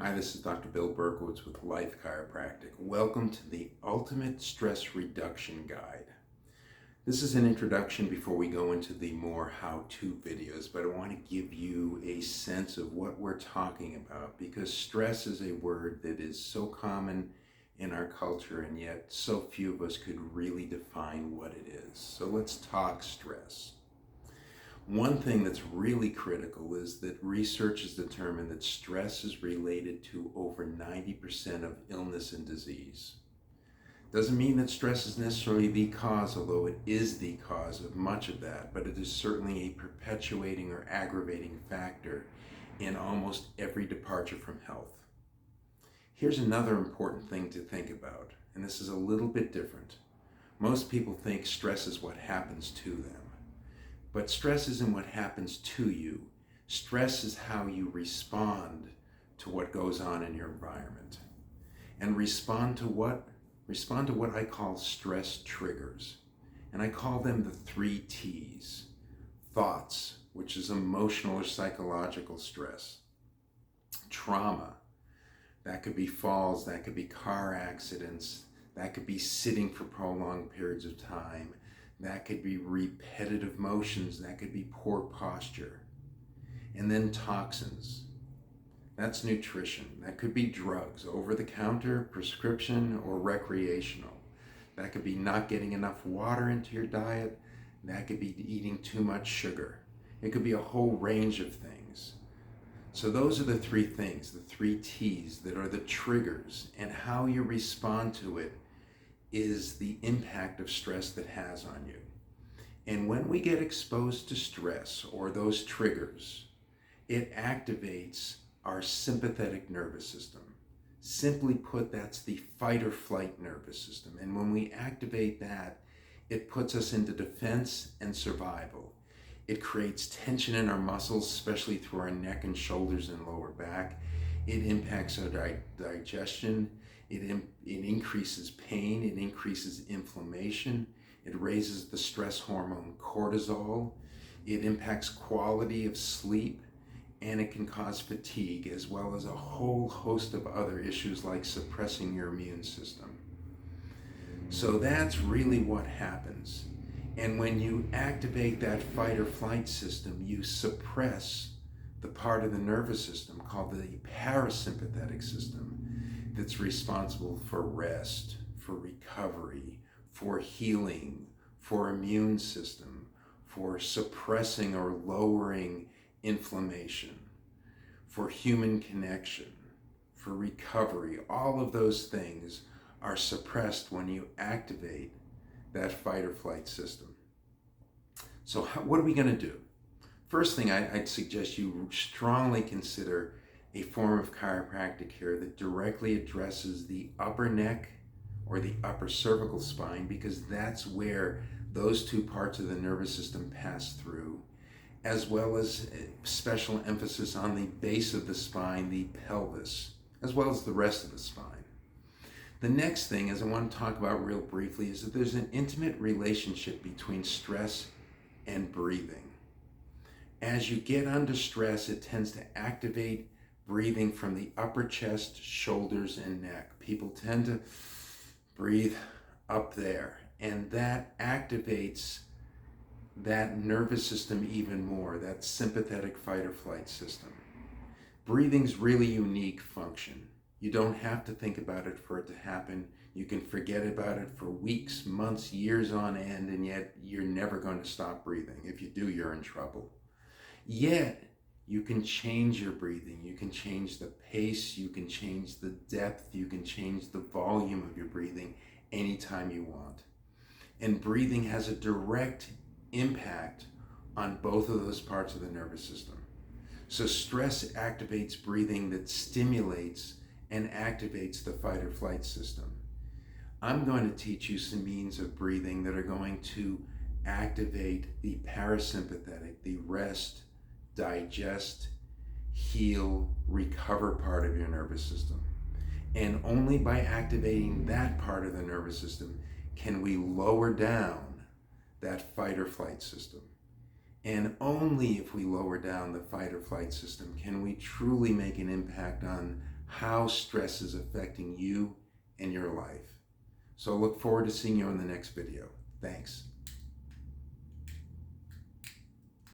Hi, this is Dr. Bill Berkowitz with Life Chiropractic. Welcome to the Ultimate Stress Reduction Guide. This is an introduction before we go into the more how-to videos, but I want to give you a sense of what we're talking about because stress is a word that is so common in our culture and yet so few of us could really define what it is. So let's talk stress. One thing that's really critical is that research has determined that stress is related to over 90% of illness and disease. Doesn't mean that stress is necessarily the cause, although it is the cause of much of that, but it is certainly a perpetuating or aggravating factor in almost every departure from health. Here's another important thing to think about, and this is a little bit different. Most people think stress is what happens to them. But stress isn't what happens to you. Stress is how you respond to what goes on in your environment. And respond to what? Respond to what I call stress triggers. And I call them the 3 T's. Thoughts, which is emotional or psychological stress. Trauma, that could be falls, that could be car accidents, that could be sitting for prolonged periods of time. That could be repetitive motions, that could be poor posture. And then toxins. That's nutrition. That could be drugs, over-the-counter, prescription, or recreational. That could be not getting enough water into your diet. That could be eating too much sugar. It could be a whole range of things. So those are the 3 things, the 3 T's that are the triggers, and how you respond to it is the impact of stress that has on you. And when we get exposed to stress or those triggers, it activates our sympathetic nervous system. Simply put, that's the fight or flight nervous system. And when we activate that, it puts us into defense and survival. It creates tension in our muscles, especially through our neck and shoulders and lower back. It impacts our digestion. It increases pain, it increases inflammation, it raises the stress hormone cortisol, it impacts quality of sleep, and it can cause fatigue, as well as a whole host of other issues like suppressing your immune system. So that's really what happens. And when you activate that fight or flight system, you suppress the part of the nervous system called the parasympathetic system that's responsible for rest, for recovery, for healing, for immune system, for suppressing or lowering inflammation, for human connection, for recovery. All of those things are suppressed when you activate that fight or flight system. So what are we going to do? First thing I'd suggest you strongly consider a form of chiropractic here that directly addresses the upper neck or the upper cervical spine, because that's where those 2 parts of the nervous system pass through, as well as special emphasis on the base of the spine, the pelvis, as well as the rest of the spine. The next thing is I want to talk about real briefly is that there's an intimate relationship between stress and breathing. As you get under stress, it tends to activate breathing from the upper chest, shoulders, and neck. People tend to breathe up there, and that activates that nervous system even more, that sympathetic fight or flight system. Breathing's really unique function. You don't have to think about it for it to happen. You can forget about it for weeks, months, years on end, and yet you're never going to stop breathing. If you do, you're in trouble. Yet, you can change your breathing, you can change the pace, you can change the depth, you can change the volume of your breathing anytime you want. And breathing has a direct impact on both of those parts of the nervous system. So stress activates breathing that stimulates and activates the fight or flight system. I'm going to teach you some means of breathing that are going to activate the parasympathetic, the rest, digest, heal, recover part of your nervous system. And only by activating that part of the nervous system can we lower down that fight or flight system. And only if we lower down the fight or flight system can we truly make an impact on how stress is affecting you and your life. So I look forward to seeing you on the next video. Thanks.